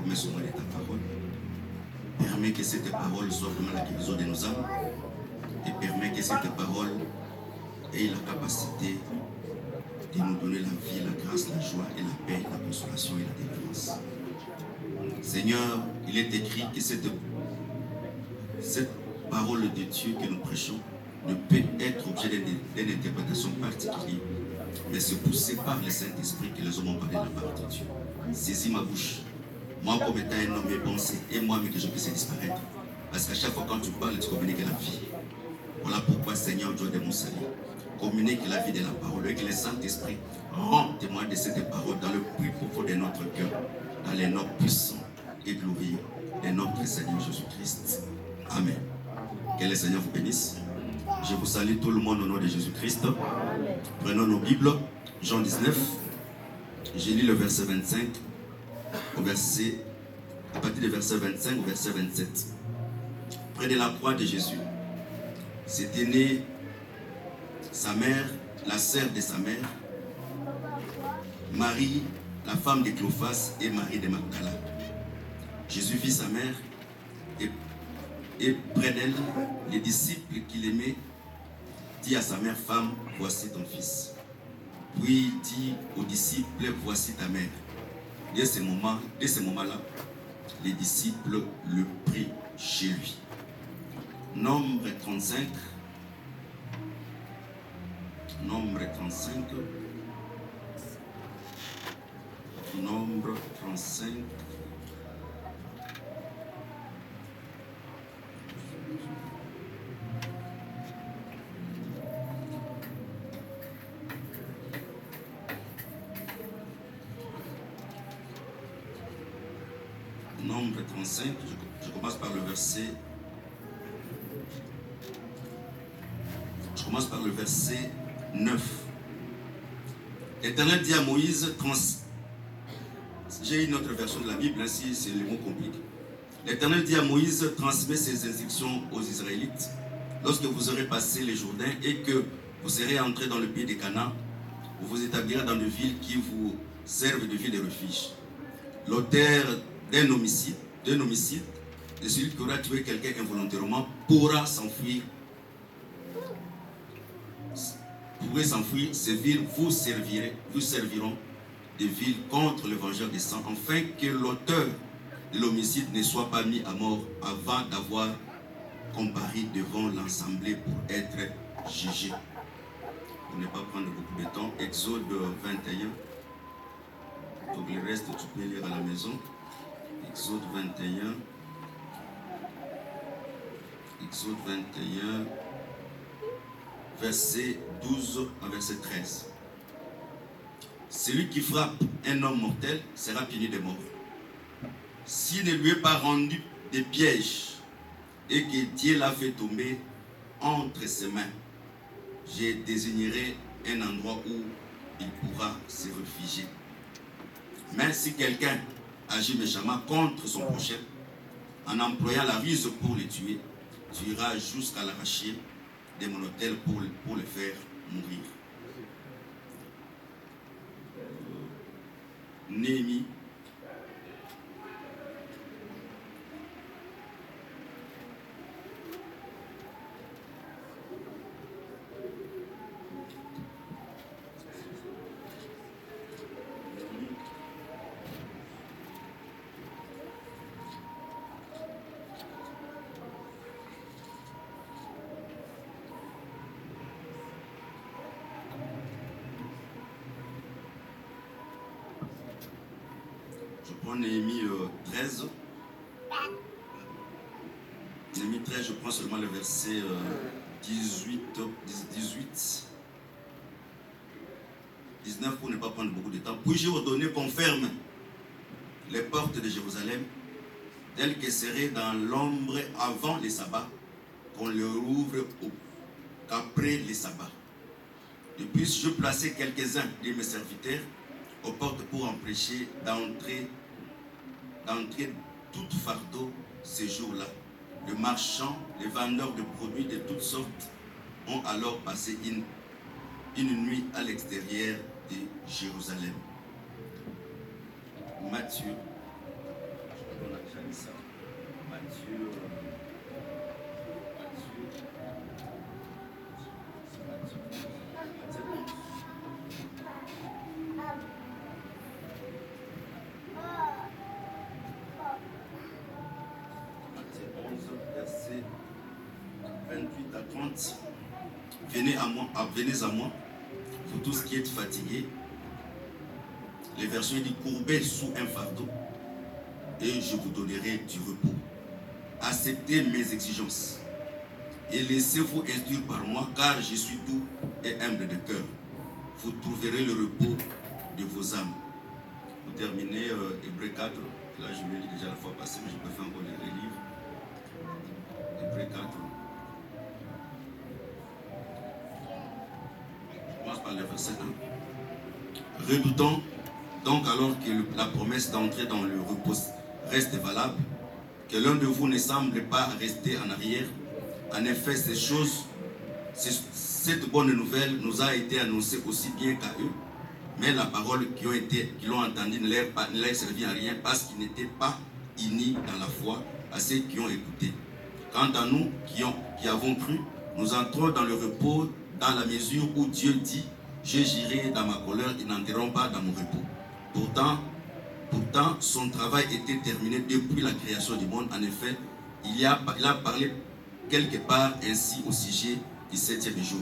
promesses de ta parole. Permets que cette parole soit vraiment la guérison de nos âmes. Et permets que cette parole ait la capacité de nous donner la vie, la grâce, la joie et la paix, la consolation et la délivrance. Seigneur, il est écrit que cette parole de Dieu que nous prêchons ne peut être objet d'une interprétation particulière, mais c'est poussé par le Saint-Esprit que les hommes ont parlé de la part de Dieu. Saisis ma bouche, moi comme étant un homme et pensé, et moi mais que je puisse disparaître. Parce qu'à chaque fois quand tu parles, tu communiques la vie. Voilà pourquoi, Seigneur, Dieu de mon salut, communique la vie de la parole et que le Saint-Esprit rend témoin de cette parole dans le plus profond de notre cœur, dans les noms puissants et glorieux de notre Seigneur Jésus-Christ. Amen. Que le Seigneur vous bénisse. Je vous salue tout le monde au nom de Jésus-Christ. Prenons nos Bibles. Jean 19. J'ai lu le verset 25 à partir du verset 25 au verset 27. Près de la croix de Jésus, c'était né sa mère, la sœur de sa mère, Marie, la femme de Clophas et Marie de Magdala. Jésus vit sa mère et près d'elle, les disciples qu'il aimait dit à sa mère, femme, voici ton fils. Puis dit aux disciples, voici ta mère. Dès ce moment-là, les disciples le prirent chez lui. Nombre 35. Nombre 35. Nombre 35. Nombre 35, je commence par le verset. Je commence par le verset 9. L'Éternel dit à Moïse, j'ai une autre version de la Bible, ainsi c'est le mot compliqué. L'Éternel dit à Moïse, transmet ses instructions aux Israélites. Lorsque vous aurez passé les Jourdains et que vous serez entrés dans le pays des Canaan, vous vous établirez dans des villes qui vous servent de villes de refuge. L'auteur d'un homicide, de celui qui aura tué quelqu'un involontairement, pourra s'enfuir. Pourrez s'enfuir, ces villes vous serviront de villes contre le vengeur des sangs, afin que l'auteur de l'homicide ne soit pas mis à mort avant d'avoir comparé devant l'assemblée pour être jugé. Pour ne pas prendre beaucoup de temps, Exode 21. Donc le reste, tu peux lire à la maison. Exode 21. Exode 21. Verset 12 à verset 13. Celui qui frappe un homme mortel sera puni de mort. S'il ne lui est pas rendu des pièges et que Dieu l'a fait tomber entre ses mains, je désignerai un endroit où il pourra se réfugier. Mais si quelqu'un agit méchamment contre son prochain, en employant la ruse pour le tuer, tu iras jusqu'à l'arracher de mon hôtel pour le faire mourir. Néhémie. Néhémie 13. Néhémie 13, je prends seulement le verset 18, 19 pour ne pas prendre beaucoup de temps. Puis j'ai ordonné qu'on ferme les portes de Jérusalem, telles qu'elles seraient dans l'ombre avant les sabbats, qu'on les rouvre qu'après les sabbats. De plus, je plaçais quelques-uns de mes serviteurs aux portes pour empêcher d'entrer tout fardeau ces jours-là. Les marchands, les vendeurs de produits de toutes sortes ont alors passé une nuit à l'extérieur de Jérusalem. Matthieu venez à moi, vous tous qui êtes fatigués. Les versions disent courbez sous un fardeau et je vous donnerai du repos. Acceptez mes exigences et laissez-vous instruire par moi, car je suis doux et humble de cœur. Vous trouverez le repos de vos âmes. Vous terminez Hébreux 4. Là, je l'ai lu déjà la fois passée, mais je préfère encore le relire. Hébreux 4. Je commence par le verset 1. Redoutant donc alors que la promesse d'entrer dans le repos reste valable, que l'un de vous ne semble pas rester en arrière. En effet, cette bonne nouvelle nous a été annoncée aussi bien qu'à eux, mais la parole qui l'ont entendue ne leur servit à rien parce qu'ils n'étaient pas unis dans la foi à ceux qui ont écouté. Quant à nous qui avons cru, nous entrons dans le repos dans la mesure où Dieu dit « Je j'irai dans ma colère, ils n'entreront pas dans mon repos ». Pourtant, son travail était terminé depuis la création du monde. En effet, il a parlé quelque part ainsi au sujet du 7e jour.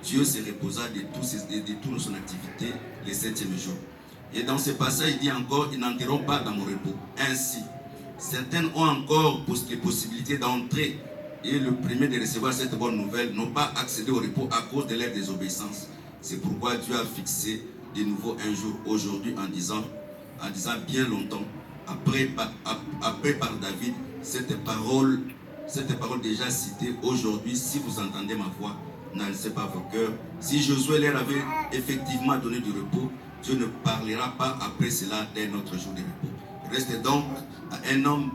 Dieu se reposa de toute son activité le 7e jour. Et dans ce passage, il dit encore, ils n'entreront pas dans mon repos. Ainsi, certaines ont encore les possibilités d'entrer et le premier de recevoir cette bonne nouvelle n'ont pas accédé au repos à cause de leur désobéissance. C'est pourquoi Dieu a fixé de nouveau un jour aujourd'hui en disant bien longtemps, après par David, cette parole déjà citée aujourd'hui, si vous entendez ma voix, n'enlacez pas vos cœurs. Si Josué leur avait effectivement donné du repos, Dieu ne parlera pas après cela d'un autre jour de repos. Reste donc à un homme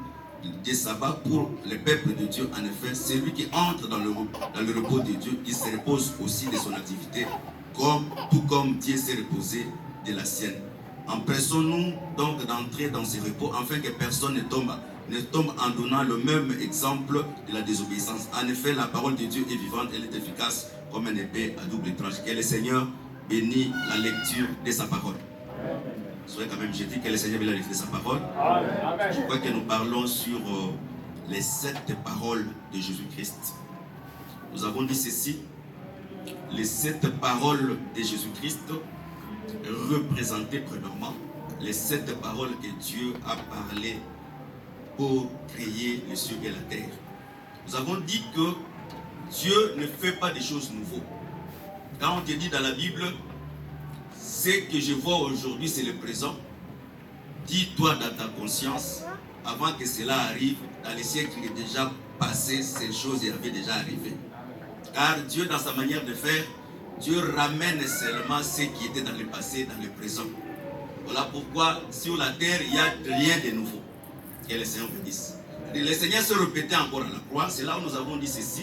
de sabbat pour le peuple de Dieu. En effet, celui qui entre dans le repos de Dieu, il se repose aussi de son activité, tout comme Dieu s'est reposé de la sienne. Empressons-nous donc d'entrer dans ce repos afin que personne ne tombe en donnant le même exemple de la désobéissance. En effet, la parole de Dieu est vivante, elle est efficace comme une épée à double tranchant. Que le Seigneur bénisse la lecture de sa parole. Soyez quand même, j'ai dit que le Seigneur bénisse la lecture de sa parole. Je crois que nous parlons sur les 7 paroles de Jésus-Christ. Nous avons dit ceci. Les 7 paroles de Jésus-Christ représentaient premièrement les 7 paroles que Dieu a parlé pour créer les cieux et la terre. Nous avons dit que Dieu ne fait pas des choses nouvelles. Quand on te dit dans la Bible, ce que je vois aujourd'hui, c'est le présent. Dis-toi dans ta conscience, avant que cela arrive, dans les siècles déjà passés, ces choses avaient déjà arrivé. Car Dieu, dans sa manière de faire, Dieu ramène seulement ce qui était dans le passé, dans le présent. Voilà pourquoi sur la terre, il n'y a rien de nouveau. Que le Seigneur vous dise. Le Seigneur se répétait encore à la croix. C'est là où nous avons dit ceci.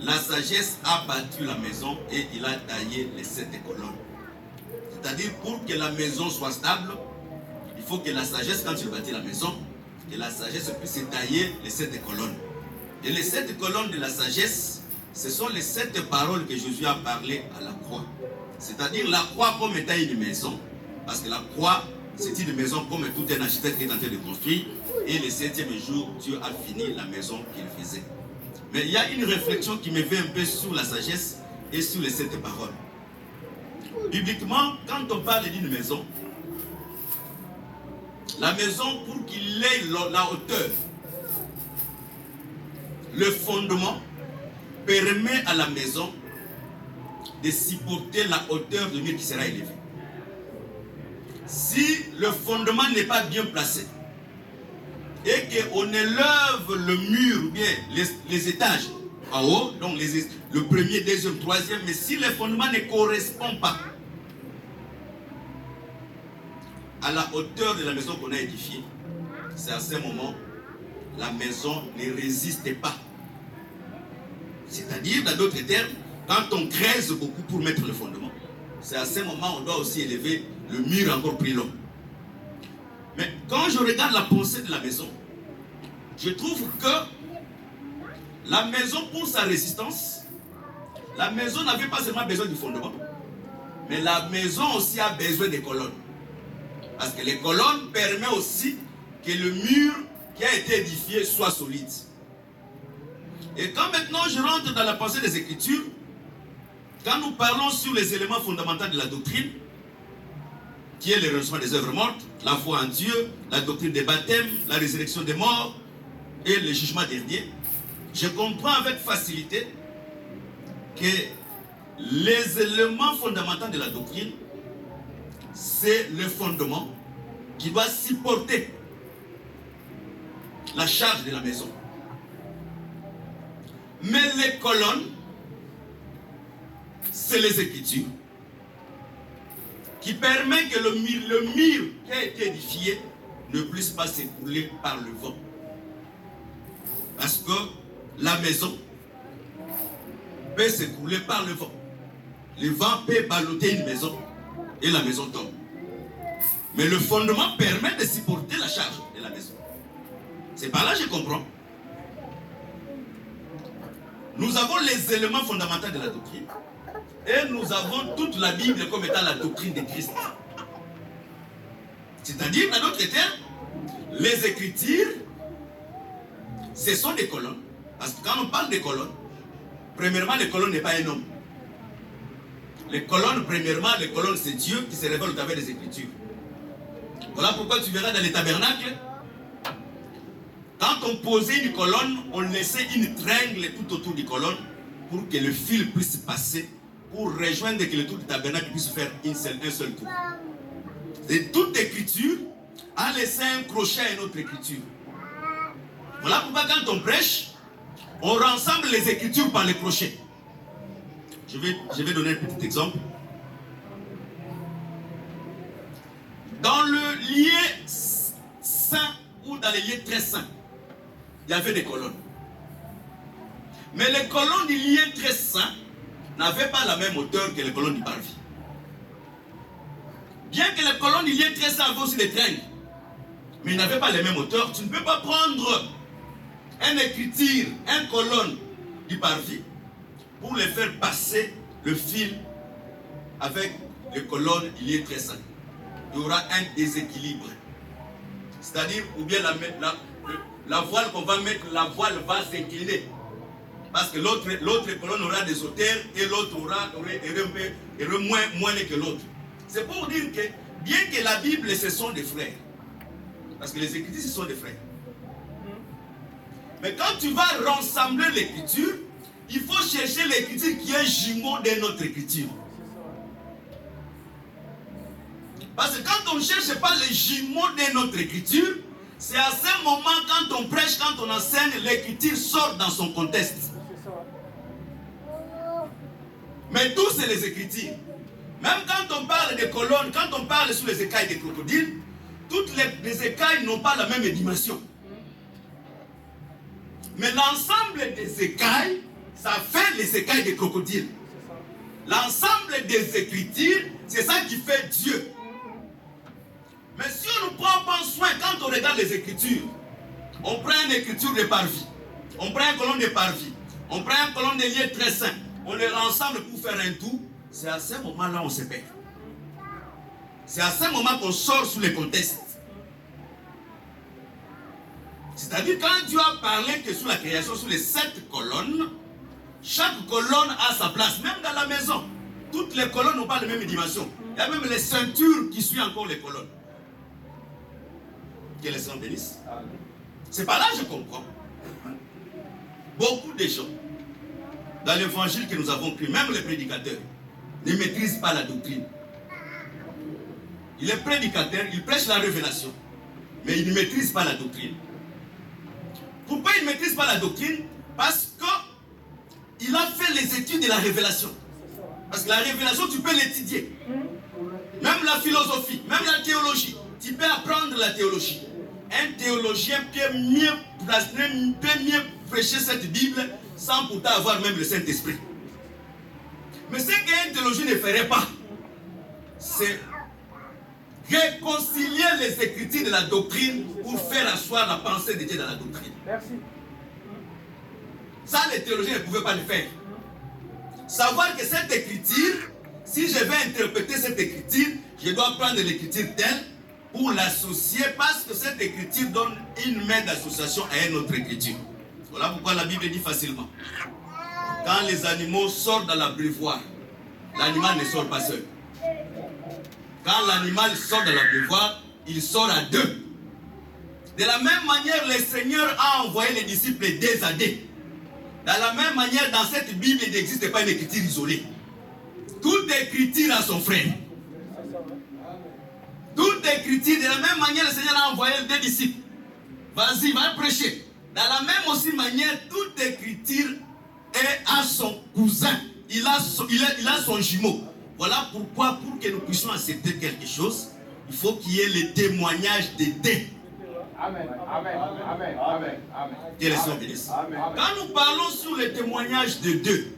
La sagesse a battu la maison et il a taillé les 7 colonnes. C'est-à-dire, pour que la maison soit stable, il faut que la sagesse, quand il bâtit la maison, que la sagesse puisse tailler les 7 colonnes. Et les 7 colonnes de la sagesse, ce sont les 7 paroles que Jésus a parlé à la croix. C'est-à-dire la croix comme étant une maison. Parce que la croix, c'est une maison comme tout un architecte qui est en train de construire. Et le 7e jour, Dieu a fini la maison qu'il faisait. Mais il y a une réflexion qui me fait un peu sur la sagesse et sur les 7 paroles. Bibliquement, quand on parle d'une maison, la maison, pour qu'il ait la hauteur, le fondement permet à la maison de supporter la hauteur de mur qui sera élevée. Si le fondement n'est pas bien placé et qu'on élève le mur ou bien les étages en haut, donc le premier, deuxième, troisième, mais si le fondement ne correspond pas à la hauteur de la maison qu'on a édifiée, c'est à ce moment la maison ne résiste pas. C'est-à-dire, dans d'autres termes, quand on creuse beaucoup pour mettre le fondement, c'est à ce moment on doit aussi élever le mur encore plus long. Mais quand je regarde la pensée de la maison, je trouve que la maison, pour sa résistance, la maison n'avait pas seulement besoin du fondement, mais la maison aussi a besoin des colonnes. Parce que les colonnes permettent aussi que le mur qui a été édifié soit solide. Et quand maintenant je rentre dans la pensée des Écritures, Quand nous parlons sur les éléments fondamentaux de la doctrine, qui est le renoncement des œuvres mortes, la foi en Dieu, la doctrine des baptêmes, la résurrection des morts et le jugement dernier, je comprends avec facilité que les éléments fondamentaux de la doctrine, c'est le fondement qui doit supporter la charge de la maison. Mais les colonnes, c'est les Écritures qui permettent que le mur qui a été édifié ne puisse pas s'écrouler par le vent. Parce que la maison peut s'écrouler par le vent. Le vent peut balloter une maison et la maison tombe. Mais le fondement permet de supporter la charge de la maison. C'est par là que je comprends. Nous avons les éléments fondamentaux de la doctrine et nous avons toute la Bible comme étant la doctrine de Christ. C'est-à-dire, dans d'autres termes, les Écritures, ce sont des colonnes. Parce que quand on parle des colonnes, premièrement, les colonnes n'est pas un homme. Les colonnes, premièrement, les colonnes, c'est Dieu qui se révèle au travers des Écritures. Voilà pourquoi tu verras dans les tabernacles, quand on posait une colonne, on laissait une tringle tout autour du colonne pour que le fil puisse passer, pour rejoindre que le tour du tabernacle puisse faire un seul tour. Et toute écriture a laissé un crochet à une autre écriture. Voilà pourquoi quand on prêche, on rassemble les écritures par les crochets. Je vais donner un petit exemple. Dans le lieu saint ou dans les lieux très saints, il y avait des colonnes. Mais les colonnes du lieu très saint n'avaient pas la même hauteur que les colonnes du parvis. Bien que les colonnes du lieu très saint avaient aussi des tringles, mais ils n'avaient pas les mêmes hauteurs. Tu ne peux pas prendre une écriture, une colonne du parvis pour les faire passer le fil avec les colonnes du lieu très saint. Il y aura un déséquilibre. C'est-à-dire, ou bien la voile qu'on va mettre, la voile va s'incliner. Parce que l'autre colonne aura des hauteurs et l'autre aura moins que l'autre. C'est pour dire que, bien que la Bible, ce sont des frères. Parce que les Écritures, ce sont des frères. Mais quand tu vas rassembler l'Écriture, il faut chercher l'Écriture qui est jumeau de notre Écriture. Parce que quand on ne cherche pas les jumeaux de notre Écriture, c'est à ce moment, quand on prêche, quand on enseigne, l'Écriture sort dans son contexte. Mais tout, c'est les Écritures. Même quand on parle des colonnes, quand on parle sur les écailles des crocodiles, toutes les écailles n'ont pas la même dimension. Mais l'ensemble des écailles, ça fait les écailles des crocodiles. L'ensemble des Écritures, c'est ça qui fait Dieu. Mais si on ne prend pas soin, quand on regarde les Écritures, on prend une écriture de parvis, on prend une colonne de parvis, on prend une colonne de lieux très saints, on les rassemble pour faire un tout, c'est à ce moment-là qu'on se perd. C'est à ce moment qu'on sort sous les contextes. C'est-à-dire quand Dieu a parlé que sur la création, sur les 7 colonnes, chaque colonne a sa place, même dans la maison. Toutes les colonnes n'ont pas la même dimension. Il y a même les ceintures qui suivent encore les colonnes. Que les gens bénissent. C'est par là que je comprends. Beaucoup de gens, dans l'évangile que nous avons pris, même les prédicateurs, ne maîtrisent pas la doctrine. Il est prédicateur, il prêche la révélation, mais il ne maîtrise pas la doctrine. Pourquoi il ne maîtrise pas la doctrine? Parce qu'il a fait les études de la révélation. Parce que la révélation, tu peux l'étudier. Même la philosophie, même la théologie. Tu peux apprendre la théologie. Un théologien peut mieux prêcher cette Bible sans pourtant avoir même le Saint-Esprit. Mais ce qu'un théologien ne ferait pas, c'est réconcilier les Écritures de la doctrine pour faire asseoir la pensée de Dieu dans la doctrine. Merci. Ça, les théologiens ne pouvaient pas le faire. Savoir que cette écriture, si je vais interpréter cette écriture, je dois prendre l'écriture telle pour l'associer, parce que cette écriture donne une main d'association à une autre écriture. Voilà pourquoi la Bible dit facilement. Quand les animaux sortent dans l'abreuvoir, l'animal ne sort pas seul. Quand l'animal sort de l'abreuvoir, il sort à deux. De la même manière, le Seigneur a envoyé les disciples deux à deux. De la même manière, dans cette Bible, il n'existe pas une écriture isolée. Toute écriture a son frère. Toute écriture, de la même manière, le Seigneur a envoyé deux disciples. Vas-y, va prêcher. De la même aussi manière, toute écriture a son cousin. Il a son jumeau. Voilà pourquoi, pour que nous puissions accepter quelque chose, il faut qu'il y ait le témoignage des deux. Amen. Amen. Amen. Amen. Amen. Que les Seigneur bénisse. Quand nous parlons sur le témoignage de deux,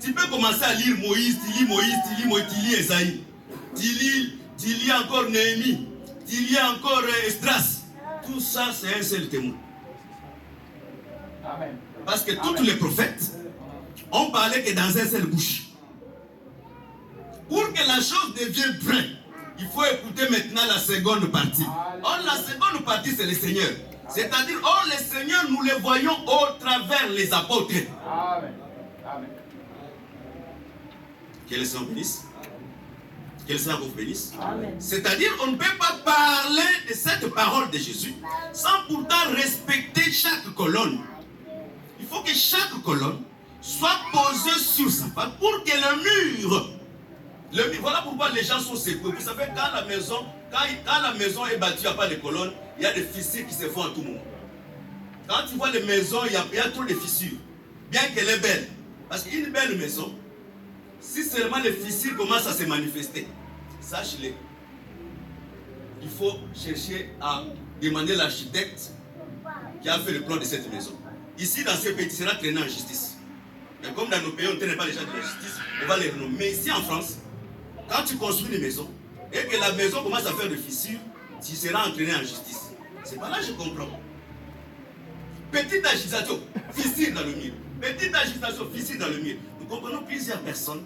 tu peux commencer à lire Moïse, tu lis Esaïe, tu lis encore Néhémie, tu lis encore Esdras. Tout ça, c'est un seul témoin. Amen. Parce que tous les prophètes ont parlé que dans un seul bouche. Pour que la chose devienne vraie, il faut écouter maintenant la seconde partie. Or, la seconde partie, c'est le Seigneur. C'est-à-dire, le Seigneur, nous le voyons au travers les apôtres. Amen. Amen. Que le Seigneur bénisse. Que le Seigneur vous bénisse. C'est-à-dire, on ne peut pas parler de cette parole de Jésus sans pourtant respecter chaque colonne. Il faut que chaque colonne soit posée sur sa part pour que le mur. Voilà pourquoi les gens sont secoués. Vous savez, quand la maison est battue, il n'y a pas de colonnes, il y a des fissures qui se font à tout moment. Quand tu vois les maisons, il y a trop de fissures. Bien qu'elle est belle. Parce qu'une belle maison, si seulement les fissures commencent à se manifester, sache-le. Il faut chercher à demander l'architecte qui a fait le plan de cette maison. Ici, dans ce pays, tu seras traîné en justice. Mais comme dans nos pays, on ne traîne pas les gens de la justice, on va les renommer. Mais ici en France, quand tu construis une maison et que la maison commence à faire des fissures, tu seras entraîné en justice. C'est pas là que je comprends. Petite agitation, fissure dans le mur. Petite agitation, fissure dans le mur. Nous comprenons que plusieurs personnes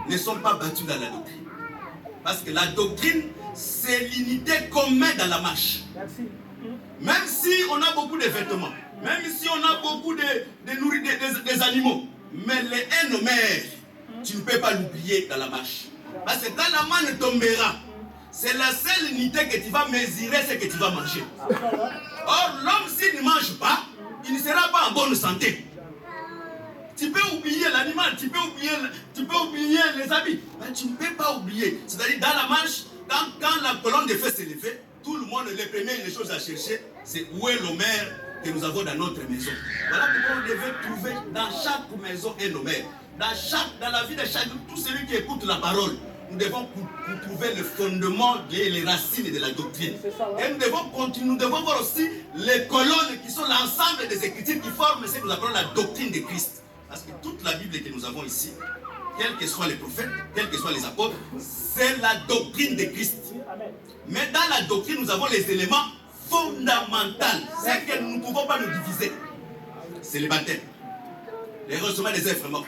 ne sont pas battues dans la doctrine. Parce que la doctrine, c'est l'unité commune dans la marche. Merci. Même si on a beaucoup de vêtements, même si on a beaucoup des animaux, mais les haines mères, tu ne peux pas l'oublier dans la marche. Parce que quand la manne tombera, c'est la seule unité que tu vas mesurer, ce que tu vas manger. Or, l'homme, s'il ne mange pas, il ne sera pas en bonne santé. Tu peux oublier l'animal, tu peux oublier les habits, mais tu ne peux pas oublier. C'est-à-dire, dans la marche, quand la colonne de feu s'est levée, tout le monde, les premières choses à chercher, c'est où est l'homère que nous avons dans notre maison. Voilà pourquoi on devait trouver dans chaque maison un homère. Dans la vie de chacun, tout celui qui écoute la parole, nous devons trouver le fondement et les racines de la doctrine. Et nous devons voir aussi les colonnes qui sont l'ensemble des écritures qui forment ce que nous appelons la doctrine de Christ. Parce que toute la Bible que nous avons ici, quels que soient les prophètes, quels que soient les apôtres, c'est la doctrine de Christ. Mais dans la doctrine, nous avons les éléments fondamentaux. C'est que nous ne pouvons pas nous diviser. C'est le baptême, les ressemblants des œuvres mortes,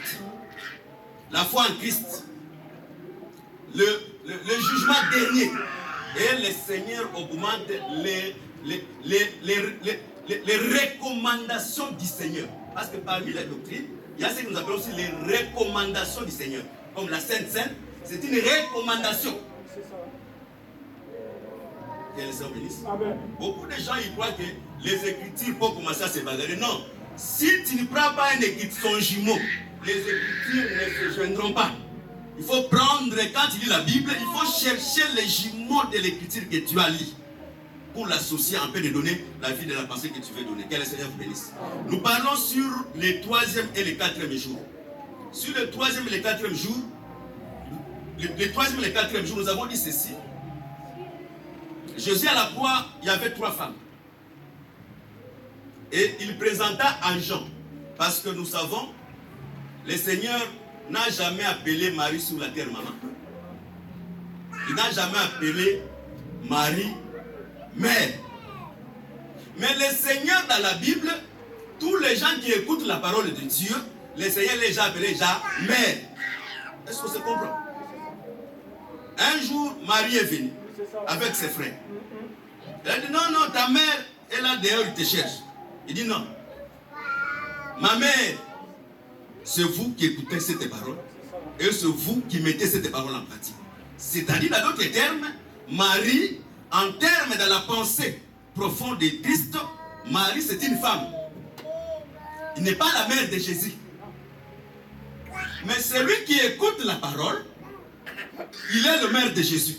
la foi en Christ, le jugement dernier. Et le Seigneur augmente les recommandations du Seigneur. Parce que parmi les doctrines, il y a ce que nous appelons aussi les recommandations du Seigneur. Comme la Sainte Seine, c'est une recommandation. Que le Seigneur bénisse. Beaucoup de gens ils croient que les écritures peuvent commencer à se bagarrer. Non. Si tu ne prends pas une écriture, son jumeau, les écritures ne se joindront pas. Il faut prendre, quand tu lis la Bible, il faut chercher les jumeaux de l'écriture que tu as lu pour l'associer un peu de donner la vie de la pensée que tu veux donner. Que le Seigneur vous bénisse. Nous parlons sur les 3e et les 4e jours. Sur le 3e et le 4e jour, le 3e et le 4e jour, nous avons dit ceci. Jésus à la croix, il y avait 3 femmes. Et il présenta à Jean. Parce que nous savons, le Seigneur n'a jamais appelé Marie sur la terre maman. Il n'a jamais appelé Marie mère. Mais le Seigneur dans la Bible, tous les gens qui écoutent la parole de Dieu, le Seigneur les a appelés déjà mère. Est-ce que se comprend? Un jour, Marie est venue avec ses frères. Elle a dit non, non, ta mère est là dehors, il te cherche. Il dit non. Ma mère c'est vous qui écoutez cette parole et c'est vous qui mettez cette parole en pratique. C'est-à-dire, dans d'autres termes, Marie, en termes de la pensée profonde de Christ, Marie c'est une femme. Il n'est pas la mère de Jésus. Mais celui qui écoute la parole, il est le maire de Jésus.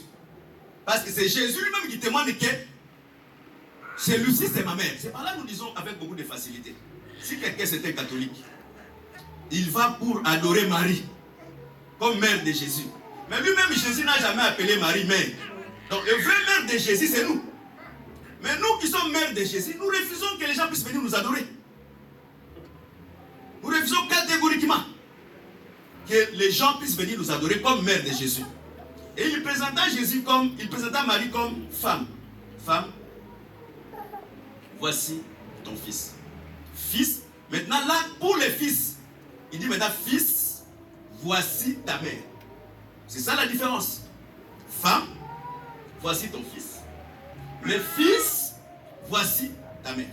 Parce que c'est Jésus lui-même qui témoigne que celui-ci c'est ma mère. C'est par là que nous disons avec beaucoup de facilité. Si quelqu'un c'était catholique, il va pour adorer Marie comme mère de Jésus. Mais lui-même Jésus n'a jamais appelé Marie mère. Donc le vrai mère de Jésus c'est nous. Mais nous qui sommes mères de Jésus, nous refusons que les gens puissent venir nous adorer. Nous refusons catégoriquement que les gens puissent venir nous adorer comme mère de Jésus. Et il présenta Marie comme femme. Femme, voici ton fils. Fils, maintenant là, pour les fils, il dit maintenant fils, voici ta mère. C'est ça la différence. Femme, voici ton fils. Le fils, voici ta mère.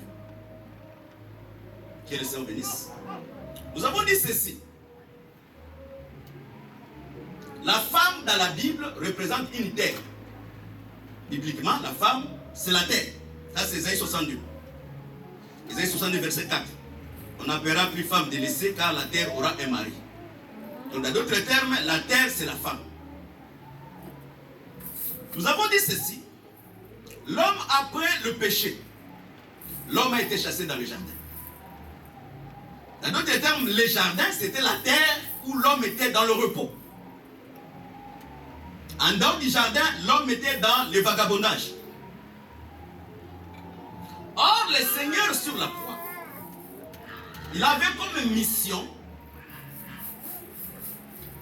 Que le Seigneur bénisse. Nous avons dit ceci. La femme dans la Bible représente une terre. Bibliquement, la femme, c'est la terre. Ça, c'est Isaïe 62. Isaïe 62, verset 4. On n'appellera plus femme délaissée car la terre aura un mari. Donc, dans d'autres termes, la terre, c'est la femme. Nous avons dit ceci. L'homme, après le péché, l'homme a été chassé dans le jardin. Dans d'autres termes, le jardin, c'était la terre où l'homme était dans le repos. En dehors du jardin, l'homme était dans le vagabondage. Or, le Seigneur sur la croix, il avait comme mission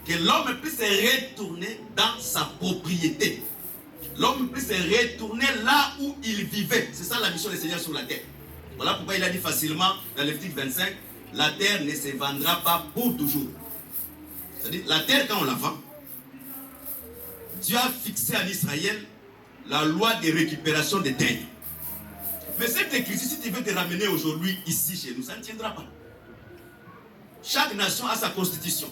que l'homme puisse retourner dans sa propriété. L'homme puisse retourner là où il vivait. C'est ça la mission du Seigneur sur la terre. Voilà pourquoi il a dit facilement dans Lévitique 25, la terre ne se vendra pas pour toujours. C'est-à-dire, la terre quand on la vend, Dieu a fixé en Israël la loi de récupération des terres. Mais cette écriture, si tu veux te ramener aujourd'hui ici chez nous, ça ne tiendra pas. Chaque nation a sa constitution.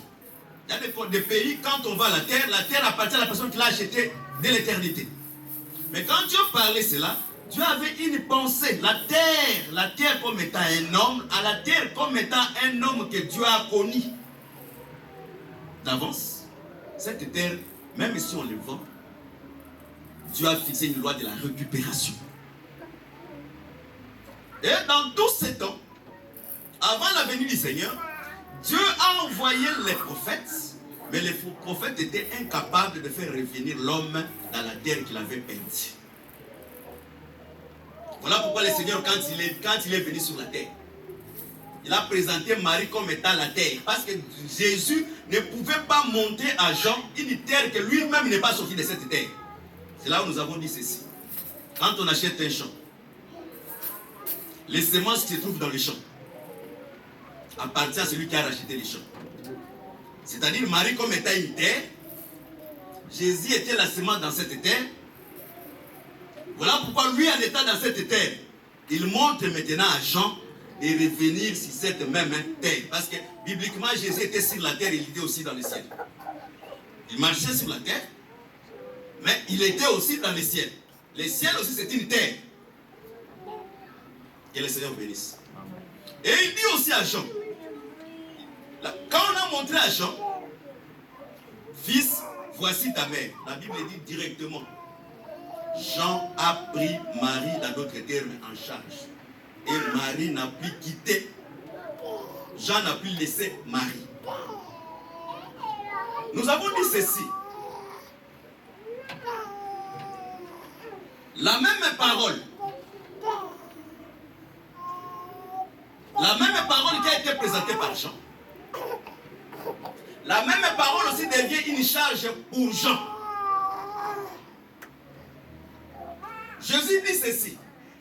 Il y a des pays, quand on vend la terre appartient à la personne qui l'a achetée dès l'éternité. Mais quand Dieu parlait cela, Dieu avait une pensée. La terre comme étant un homme, à la terre comme étant un homme que Dieu a connu d'avance. Cette terre, même si on le vend, Dieu a fixé une loi de la récupération. Et dans tous ces temps, avant la venue du Seigneur, Dieu a envoyé les prophètes, mais les prophètes étaient incapables de faire revenir l'homme dans la terre qu'il avait perdue. Voilà pourquoi le Seigneur, quand il est venu sur la terre, il a présenté Marie comme étant la terre. Parce que Jésus ne pouvait pas monter à Jean une terre que lui-même n'est pas sorti de cette terre. C'est là où nous avons dit ceci. Quand on achète un champ, les semences qui se trouvent dans le champ appartiennent à celui qui a racheté les champs. C'est-à-dire Marie comme étant une terre, Jésus était la semence dans cette terre. Voilà pourquoi lui en étant dans cette terre, il montre maintenant à Jean de revenir sur cette même terre. Parce que bibliquement Jésus était sur la terre, il était aussi dans le ciel. Il marchait sur la terre, mais il était aussi dans le ciel. Le ciel aussi c'est une terre. Que le Seigneur bénisse. Et il dit aussi à Jean, quand on a montré à Jean, fils, voici ta mère. La Bible dit directement, Jean a pris Marie, dans d'autres termes, en charge. Et Marie n'a plus quitté. Jean n'a plus laissé Marie. Nous avons dit ceci. La même parole qui a été présentée par Jean, la même parole aussi devient une charge pour Jean. Jésus dit ceci,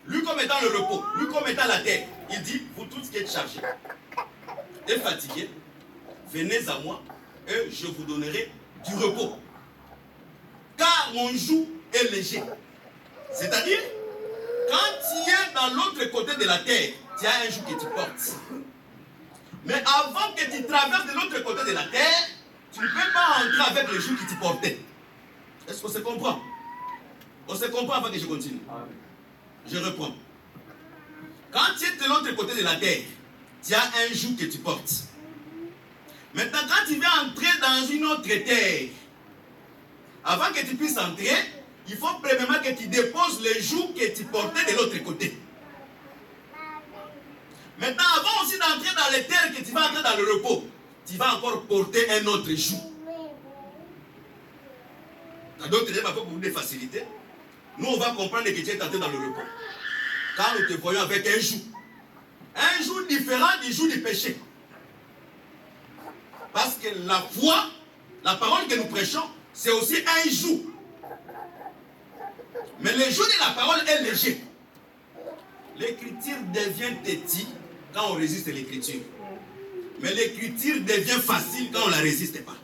lui comme étant le repos, lui comme étant la terre, il dit, vous tous qui êtes chargés et fatigués, venez à moi et je vous donnerai du repos. Car mon joug est léger. C'est-à-dire, quand tu es dans l'autre côté de la terre, tu as un joug que tu portes. Mais avant que tu traverses de l'autre côté de la terre, tu ne peux pas entrer avec les joues qui te portaient. Est-ce qu'on se comprend? On se comprend avant que je continue. Je reprends. Quand tu es de l'autre côté de la terre, tu as un joug que tu portes. Maintenant, quand tu veux entrer dans une autre terre, avant que tu puisses entrer, il faut premièrement que tu déposes le joug que tu portais de l'autre côté. Maintenant, avant aussi d'entrer dans les terres que tu vas entrer dans le repos, tu vas encore porter un autre joug. Dans d'autres terres, pour vous des facilités, nous on va comprendre que tu es entré dans le repos. Quand nous te voyons avec un joug. Un joug différent du joug du péché. Parce que la foi, la parole que nous prêchons, c'est aussi un joug. Mais le joug de la parole est léger. L'écriture devient petit quand on résiste à l'écriture. Mais l'écriture devient facile quand on ne la résiste pas.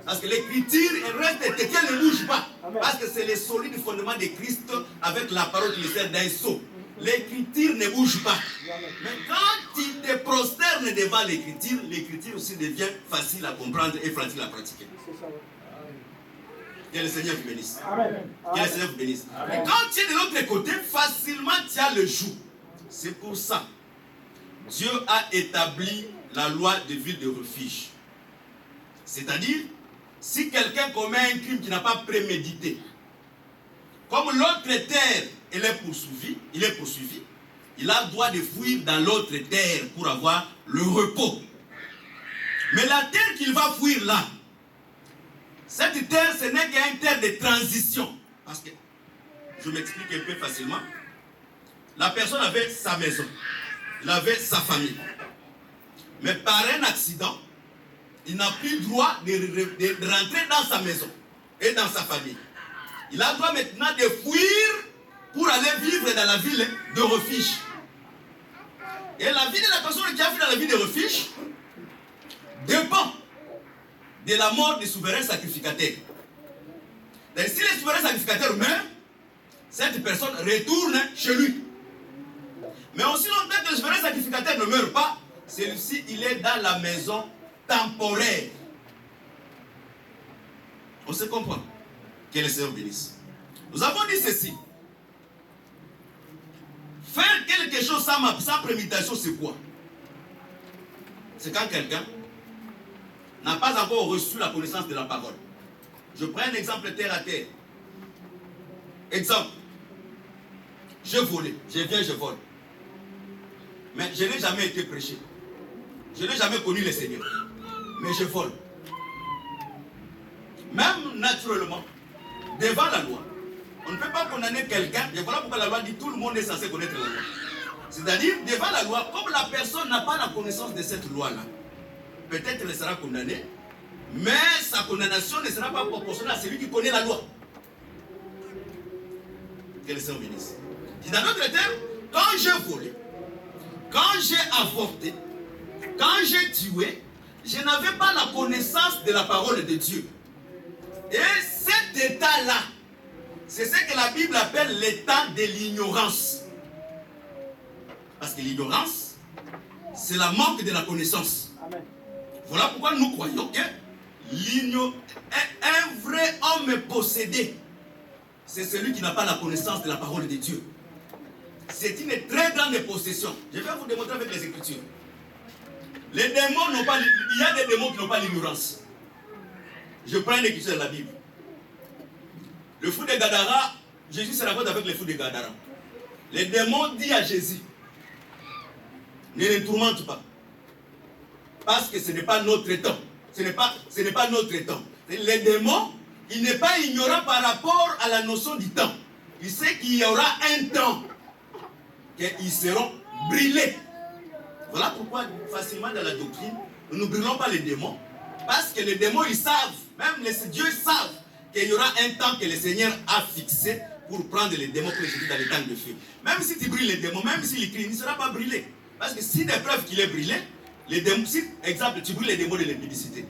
Parce que l'écriture reste tête, elle ne bouge pas. Parce que c'est le solide fondement de Christ avec la parole qui le sert d'un sceau. L'écriture ne bouge pas. Mais quand tu te prosternes devant l'écriture, l'écriture aussi devient facile à comprendre et facile à pratiquer. Que le Seigneur vous bénisse. Que le Seigneur vous bénisse. Et quand tu es de l'autre côté, facilement tu as le joug. C'est pour ça. Dieu a établi la loi de ville de refuge. C'est-à-dire, si quelqu'un commet un crime qui n'a pas prémédité, comme l'autre terre il est poursuivi, il a le droit de fuir dans l'autre terre pour avoir le repos. Mais la terre qu'il va fuir là, cette terre, ce n'est qu'une terre de transition. Parce que, je m'explique un peu facilement, la personne avait sa maison, il avait sa famille. Mais par un accident, il n'a plus le droit de rentrer dans sa maison et dans sa famille. Il a le droit maintenant de fuir pour aller vivre dans la ville de refuge. Et la vie de la personne qui a fui dans la ville de refuge dépend de la mort du souverain sacrificateur. Donc, si le souverain sacrificateur meurt, cette personne retourne chez lui. Mais aussi longtemps que le souverain sacrificateur ne meurt pas, celui-ci il est dans la maison temporaire. On se comprend? Que le Seigneur bénisse. Nous avons dit ceci. Faire quelque chose sans préméditation, c'est quoi? C'est quand quelqu'un n'a pas encore reçu la connaissance de la parole. Je prends un exemple terre à terre. Exemple. Je volais, je vole. Mais je n'ai jamais été prêché. Je n'ai jamais connu le Seigneur. Mais je vole. Même naturellement, devant la loi, on ne peut pas condamner quelqu'un. Et voilà pourquoi la loi dit que tout le monde est censé connaître la loi. C'est-à-dire, devant la loi, comme la personne n'a pas la connaissance de cette loi-là, peut-être elle sera condamnée, mais sa condamnation ne sera pas proportionnelle à celui qui connaît la loi. Que le Seigneur bénisse. Dans d'autres termes, quand j'ai volé, quand j'ai avorté, quand j'ai tué, je n'avais pas la connaissance de la parole de Dieu. Et cet état-là, c'est ce que la Bible appelle l'état de l'ignorance. Parce que l'ignorance, c'est la manque de la connaissance. Amen. Voilà pourquoi nous croyons que un vrai homme possédé, c'est celui qui n'a pas la connaissance de la parole de Dieu. C'est une très grande possession. Je vais vous démontrer avec les Écritures. Les démons n'ont pas, il y a des démons qui n'ont pas l'ignorance. Je prends une écriture de la Bible. Le fou de Gadara, Jésus se rencontre avec le fou de Gadara. Les démons disent à Jésus, ne les tourmente pas. Parce que ce n'est pas notre temps. Ce n'est pas notre temps. Les démons, il n'est pas ignorant par rapport à la notion du temps. Il sait qu'il y aura un temps qu'ils seront brûlés. Voilà pourquoi facilement dans la doctrine, nous ne brûlons pas les démons. Parce que les démons, ils savent, même les dieux savent qu'il y aura un temps que le Seigneur a fixé pour prendre les démons pour les jeter dans les temps de feu. Même si tu brûles les démons, même s'il crie, il ne sera pas brûlé. Parce que si des preuves qu'il est brûlé, les démons, si, exemple, tu brûles les démons de l'impudicité,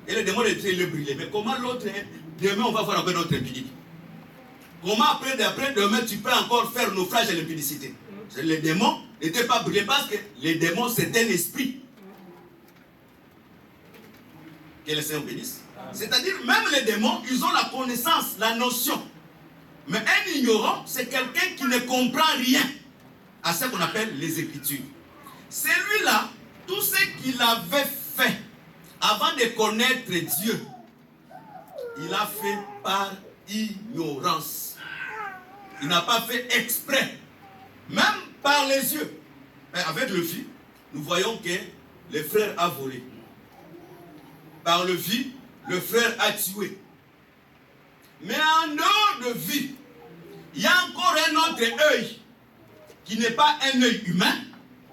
et les démons de l'impudicité, il est brûlé. Mais comment l'autre, demain, on va voir encore notre impudique? Comment après demain, tu peux encore faire naufrage à l'impudicité? Les démons n'étaient pas brûlés parce que les démons, c'est un esprit. Que le Seigneur bénisse. C'est-à-dire, même les démons, ils ont la connaissance, la notion. Mais un ignorant, c'est quelqu'un qui ne comprend rien à ce qu'on appelle les Écritures. Celui-là, tout ce qu'il avait fait avant de connaître Dieu, il a fait par ignorance. Il n'a pas fait exprès. Même par les yeux. Mais avec le fil, nous voyons que le frère a volé. Par le fil, le frère a tué. Mais en dehors de vie, il y a encore un autre œil qui n'est pas un œil humain,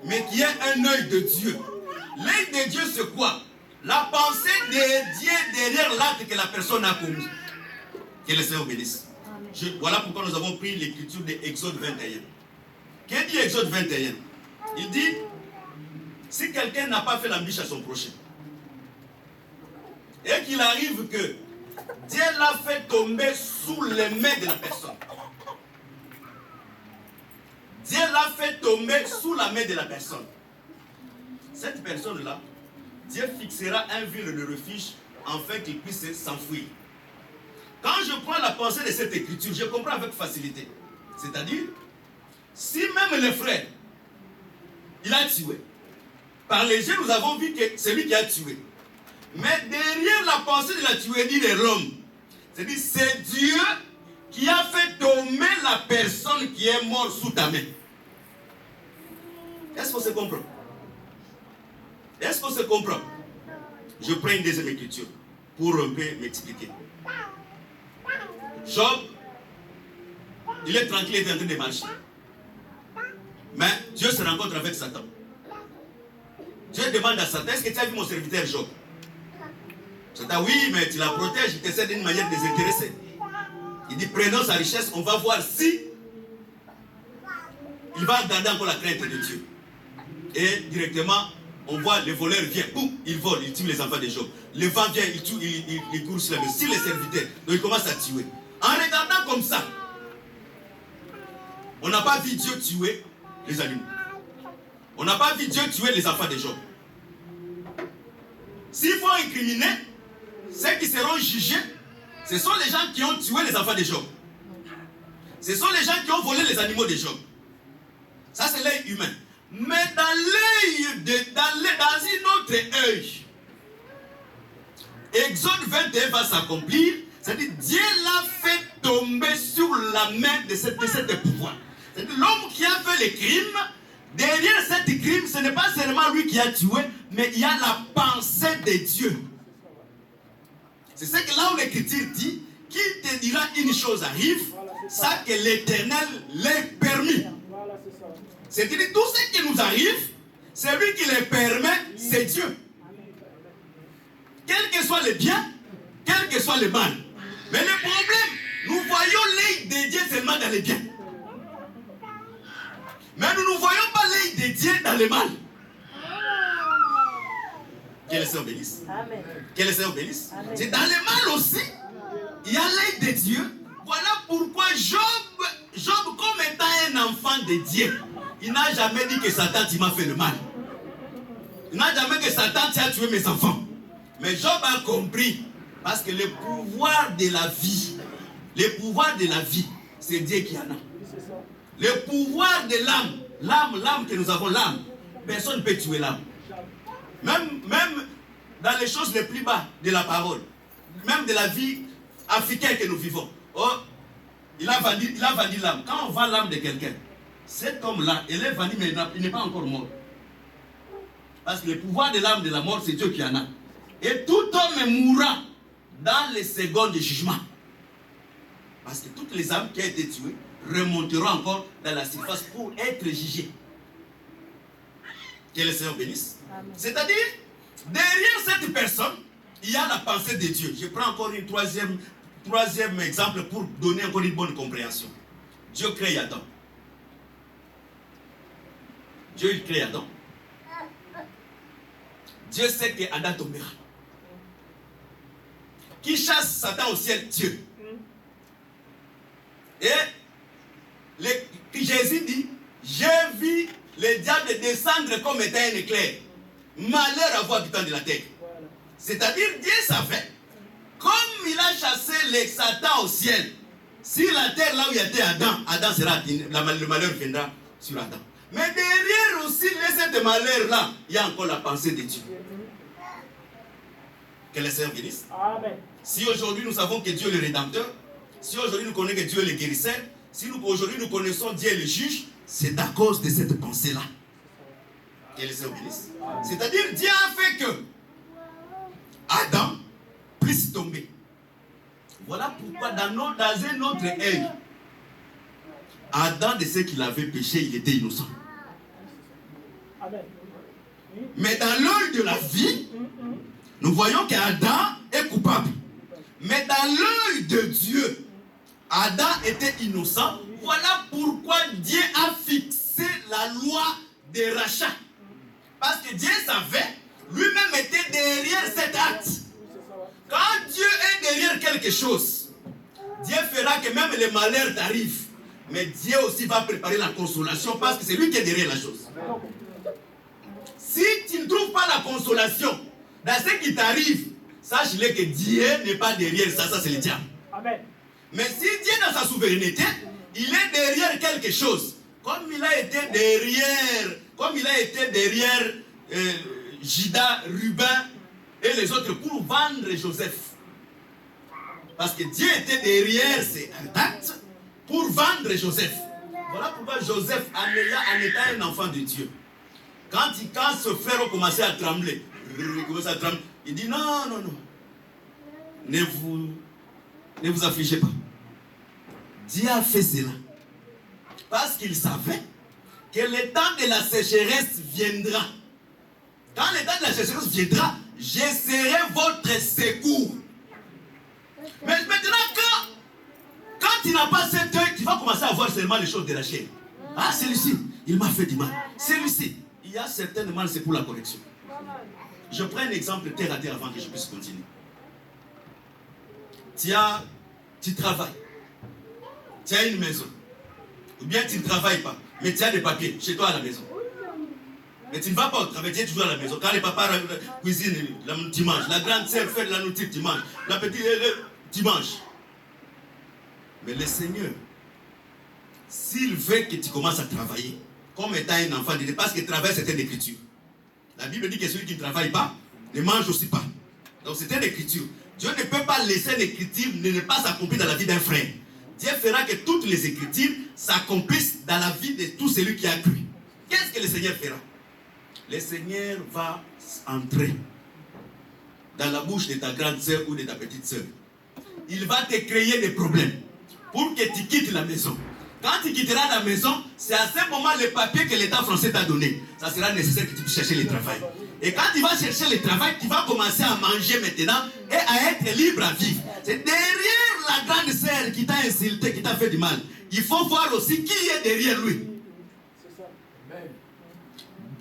mais qui est un œil de Dieu. L'œil de Dieu, c'est quoi? La pensée de Dieu derrière l'acte que la personne a commis. Que le Seigneur bénisse. Voilà pourquoi nous avons pris l'écriture de Exode 21. Qu'est-ce dit Exode 21? Il dit, si quelqu'un n'a pas fait l'embûche à son prochain, et qu'il arrive que Dieu l'a fait tomber sous les mains de la personne. Dieu l'a fait tomber sous la main de la personne. Cette personne-là, Dieu fixera un ville de refuge afin qu'il puisse s'enfuir. Quand je prends la pensée de cette écriture, je comprends avec facilité. C'est-à-dire, si même le frère, il a tué. Par les yeux, nous avons vu que c'est lui qui a tué. Mais derrière la pensée de la tuerie de l'homme, c'est-à-dire, c'est Dieu qui a fait tomber la personne qui est morte sous ta main. Est-ce qu'on se comprend? Est-ce qu'on se comprend? Je prends une deuxième écriture pour un peu m'expliquer. Job, il est tranquille, il est en train de marcher. Mais Dieu se rencontre avec Satan. Dieu demande à Satan, est-ce que tu as vu mon serviteur Job? Satan, oui, mais tu la protèges, il t'essaie d'une manière désintéressée. Il dit, prenons sa richesse, on va voir si il va garder encore la crainte de Dieu. Et directement, on voit le voleur vient, boum, il vole, il tue les enfants de Job. Le vent vient, il tue, il court sur la maison. Si les serviteurs, donc il commence à tuer. En regardant comme ça, on n'a pas vu Dieu tuer les animaux. On n'a pas vu Dieu tuer les enfants de Job. S'il faut incriminer, ceux qui seront jugés, ce sont les gens qui ont tué les enfants de Job. Ce sont les gens qui ont volé les animaux de Job. Ça, c'est l'œil humain. Mais dans un autre œil, Exode 21 va s'accomplir. C'est-à-dire, Dieu l'a fait tomber sur la main de cette pouvoir. C'est-à-dire, l'homme qui a fait le crime, derrière cet crime, ce n'est pas seulement lui qui a tué, mais il y a la pensée de Dieu. C'est ce que là où l'Écriture dit, qui te dira une chose arrive, ça que l'Éternel l'ait permis. C'est-à-dire, tout ce qui nous arrive, celui qui le permet, c'est Dieu. Quel que soit le bien, quel que soit le mal. Mais le problème, nous voyons l'œil de Dieu seulement dans les biens. Mais nous ne voyons pas l'œil de Dieu dans le mal. Que le Seigneur bénisse. Amen. Que le Seigneur bénisse. C'est dans le mal aussi, il y a l'œil de Dieu. Voilà pourquoi Job, comme étant un enfant de Dieu, il n'a jamais dit que Satan m'a fait le mal. Il n'a jamais dit que Satan a tué mes enfants. Mais Job a compris. Parce que le pouvoir de la vie, c'est Dieu qui en a. Le pouvoir de l'âme que nous avons, l'âme, personne ne peut tuer l'âme. Même dans les choses les plus bas de la parole, même de la vie africaine que nous vivons. Oh, il a vendu l'âme. Quand on vend l'âme de quelqu'un, cet homme-là, il est vendu, mais il n'est pas encore mort. Parce que le pouvoir de l'âme de la mort, c'est Dieu qui en a. Et tout homme mourra dans les secondes de jugement. Parce que toutes les âmes qui ont été tuées remonteront encore dans la surface pour être jugées. Que le Seigneur bénisse. C'est-à-dire, derrière cette personne, il y a la pensée de Dieu. Je prends encore un troisième exemple pour donner encore une bonne compréhension. Dieu crée Adam. Dieu il crée Adam. Dieu sait que Adam tombera. Qui chasse Satan au ciel? Dieu. Et Jésus dit, j'ai vu le diable descendre comme étant un éclair. Malheur à vous, habitants de la terre. C'est-à-dire, Dieu savait, comme il a chassé les Satan au ciel, si la terre là où il y était Adam, Adam sera le malheur viendra sur Adam. Mais derrière aussi, ce malheur-là, il y a encore la pensée de Dieu. Que le Seigneur bénisse. Amen. Si aujourd'hui nous savons que Dieu est le Rédempteur, si aujourd'hui nous connaissons que Dieu est le guérisseur, si aujourd'hui nous connaissons Dieu est le juge, c'est à cause de cette pensée-là. Que le Seigneur bénisse. C'est-à-dire, Dieu a fait que Adam puisse tomber. Voilà pourquoi dans un autre œil, Adam, de ce qu'il avait péché, il était innocent. Amen. Mais dans l'œil de la vie, nous voyons qu'Adam est coupable. Mais dans l'œil de Dieu, Adam était innocent. Voilà pourquoi Dieu a fixé la loi de rachat. Parce que Dieu savait, lui-même était derrière cet acte. Quand Dieu est derrière quelque chose, Dieu fera que même les malheurs t'arrivent. Mais Dieu aussi va préparer la consolation parce que c'est lui qui est derrière la chose. Si tu ne trouves pas la consolation dans ce qui t'arrive, sache-le que Dieu n'est pas derrière ça, ça c'est le diable. Amen. Mais si Dieu dans sa souveraineté, il est derrière quelque chose, comme il a été derrière Judas, Ruben et les autres pour vendre Joseph. Parce que Dieu était derrière ces actes pour vendre Joseph. Voilà pourquoi Joseph, en étant un enfant de Dieu, quand ce frère a commencé à trembler, il dit non, ne vous affligez pas. Dieu a fait cela parce qu'il savait que le temps de la sécheresse viendra. Quand le temps de la sécheresse viendra, je serai votre secours. Mais maintenant, quand tu n'as pas cet œil, tu vas commencer à voir seulement les choses de la chair. Ah, celui-ci, il m'a fait du mal. Celui-ci, il y a certainement, c'est pour la correction. Je prends un exemple terre à terre avant que je puisse continuer. Tu travailles. Tu as une maison. Ou bien tu ne travailles pas, mais tu as des papiers chez toi à la maison. Mais tu ne vas pas au travail, tu es toujours à la maison. Quand le papa cuisine, tu manges. La grande sœur fait de la nourriture, tu manges. La petite, tu manges. Mais le Seigneur, s'il veut que tu commences à travailler, comme étant un enfant de Dieu, parce que travail c'est une écriture. La Bible dit que celui qui ne travaille pas, ne mange aussi pas. Donc c'est une écriture. Dieu ne peut pas laisser l'écriture ne pas s'accomplir dans la vie d'un frère. Dieu fera que toutes les écritures s'accomplissent dans la vie de tout celui qui a cru. Qu'est-ce que le Seigneur fera? Le Seigneur va entrer dans la bouche de ta grande sœur ou de ta petite sœur. Il va te créer des problèmes pour que tu quittes la maison. Quand tu quitteras la maison, c'est à ce moment le papier que l'État français t'a donné. Ça sera nécessaire que tu puisses chercher le travail. Et quand tu vas chercher le travail, tu vas commencer à manger maintenant et à être libre à vivre. C'est derrière la grande sœur qui t'a insulté, qui t'a fait du mal. Il faut voir aussi qui est derrière lui.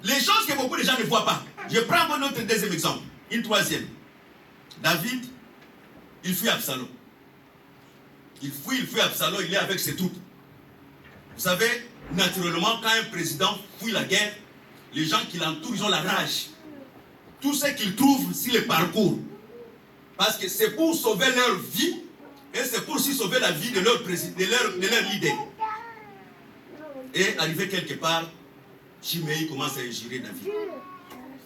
Les choses que beaucoup de gens ne voient pas. Je prends notre deuxième exemple. Une troisième. David, il fuit Absalom. Il fuit Absalom, il est avec ses troupes. Vous savez, naturellement, quand un président fuit la guerre, les gens qui l'entourent, ils ont la rage. Tout ce qu'ils trouvent sur le parcours. Parce que c'est pour sauver leur vie et c'est pour aussi sauver la vie de leur leader. Et arrivé quelque part, Chiméi commence à injurer David.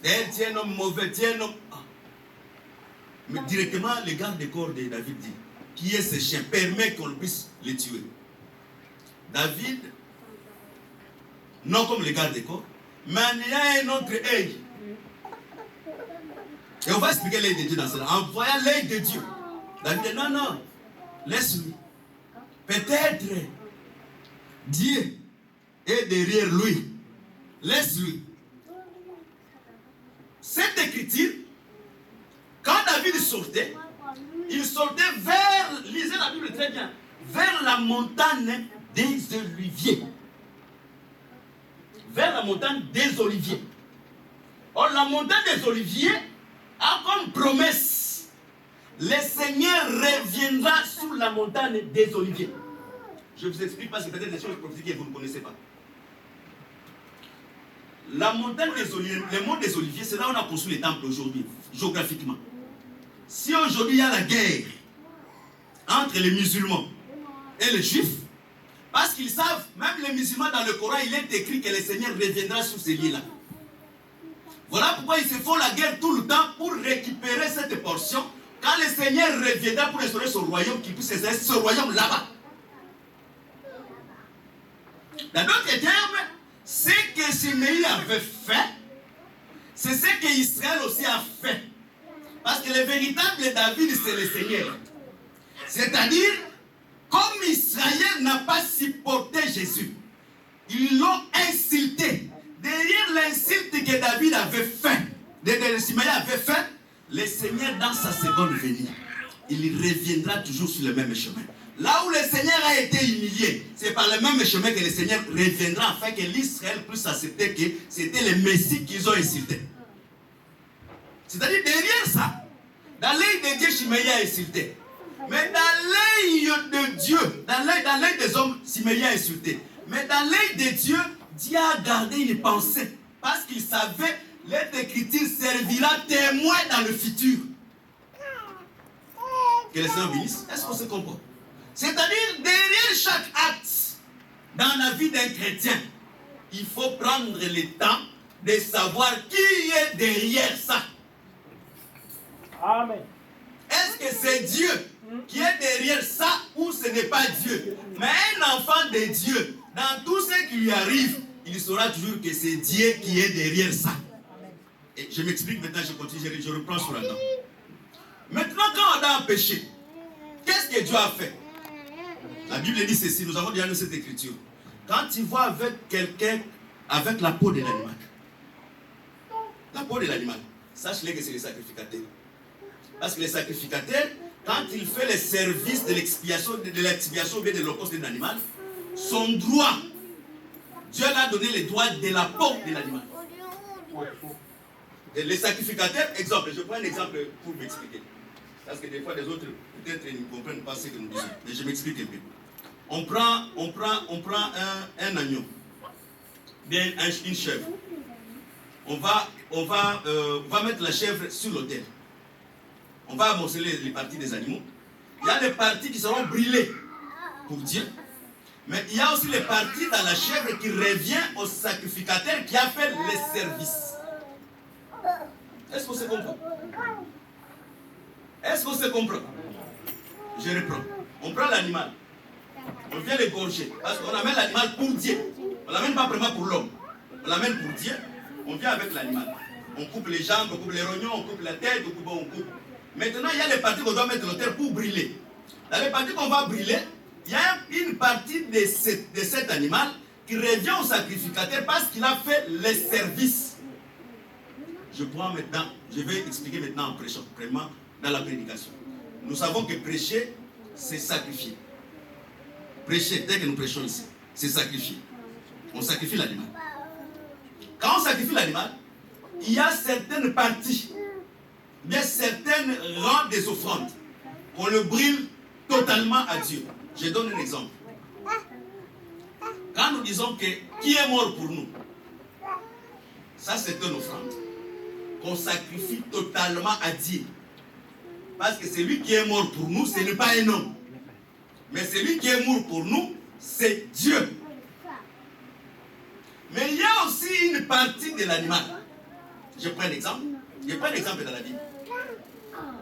Tu es un homme mauvais, tu es un homme... Ah. Mais directement, le garde des corps de David dit, qui est ce chien, permet qu'on puisse les tuer. David, non comme le garde des corps, mais il y a un autre œil. Et on va expliquer l'œil de Dieu dans cela. En voyant l'œil de Dieu, David dit, non, laisse-lui. Peut-être Dieu est derrière lui. Laisse-lui. Cette écriture, quand David sortait, il sortait vers, lisez la Bible très bien, vers la montagne des Oliviers. Vers la montagne des Oliviers. Or, la montagne des Oliviers a comme promesse, le Seigneur reviendra sur la montagne des Oliviers. Je vous explique parce que peut-être des choses prophétiques que vous ne connaissez pas. La montagne des Oliviers, le mont des Oliviers, c'est là où on a construit les temples aujourd'hui, géographiquement. Si aujourd'hui il y a la guerre entre les musulmans et les juifs, parce qu'ils savent, même les musulmans dans le Coran, il est écrit que le Seigneur reviendra sur ces lieux-là. Voilà pourquoi ils se font la guerre tout le temps pour récupérer cette portion. Quand le Seigneur reviendra pour restaurer son royaume, qu'il puisse restaurer ce royaume là-bas. Dans d'autres termes, ce que Shimei avait fait, c'est ce qu'Israël aussi a fait. Parce que le véritable David, c'est le Seigneur. C'est-à-dire, comme Israël n'a pas supporté Jésus, ils l'ont insulté. Derrière l'insulte que David avait fait, Shimei avait fait, le Seigneur dans sa seconde venue, il reviendra toujours sur le même chemin. Là où le Seigneur a été humilié, c'est par le même chemin que le Seigneur reviendra afin que l'Israël puisse accepter que c'était le Messie qu'ils ont insulté. C'est-à-dire derrière ça, dans l'œil de Dieu, Shimei a insulté. Mais dans l'œil de Dieu, dans l'œil des hommes, Shimei a insulté. Mais dans l'œil de Dieu, Dieu a gardé une pensée. Parce qu'il savait, l'être écriture servira témoin dans le futur. Que le Seigneur bénisse. Est-ce qu'on se comprend? C'est-à-dire, derrière chaque acte dans la vie d'un chrétien, il faut prendre le temps de savoir qui est derrière ça. Amen. Est-ce que c'est Dieu qui est derrière ça ou ce n'est pas Dieu? Mais un enfant de Dieu, dans tout ce qui lui arrive, il saura toujours que c'est Dieu qui est derrière ça. Et je m'explique maintenant, je continue, je reprends sur Adam. Maintenant, quand Adam a péché, qu'est-ce que Dieu a fait? La Bible dit ceci, nous avons déjà lu cette écriture. Quand tu vois avec quelqu'un avec la peau de l'animal, sache-le que c'est le sacrificateur. Parce que le sacrificateur, quand il fait le service de l'expiation ou de l'holocauste d'un animal, son droit, Dieu lui a donné le droit de la peau de l'animal. Les sacrificateurs, exemple, je prends un exemple pour m'expliquer. Parce que des fois, les autres, peut-être, ils ne comprennent pas ce que nous disons. Mais je m'explique un peu. On prend un agneau, bien une chèvre. On va mettre la chèvre sur l'autel. On va morceler les parties des animaux. Il y a des parties qui seront brûlées pour Dieu. Mais il y a aussi les parties dans la chèvre qui revient au sacrificateur qui a fait le service. Est-ce qu'on se comprend? Est-ce qu'on se comprend? Je reprends. On prend l'animal. On vient l'égorger. Parce qu'on amène l'animal pour Dieu. On ne l'amène pas vraiment pour l'homme. On l'amène pour Dieu. On vient avec l'animal. On coupe les jambes, on coupe les rognons, on coupe la tête, on coupe. Maintenant, il y a les parties qu'on doit mettre sur l'autel pour brûler. Dans les parties qu'on va brûler, il y a une partie de cet animal qui revient au sacrificateur parce qu'il a fait les services. Je vais expliquer maintenant en prêchant, vraiment dans la prédication. Nous savons que prêcher, c'est sacrifier. Prêcher, dès que nous prêchons ici, c'est sacrifier. On sacrifie l'animal. Quand on sacrifie l'animal, il y a certaines parties, il y a certaines rangs des offrandes qu'on le brûle totalement à Dieu. Je donne un exemple. Quand nous disons que qui est mort pour nous, ça c'est une offrande qu'on sacrifie totalement à Dieu. Parce que celui qui est mort pour nous, ce n'est pas un homme. Mais celui qui est mort pour nous, c'est Dieu. Mais il y a aussi une partie de l'animal. Je prends un exemple. Je prends un exemple dans la Bible.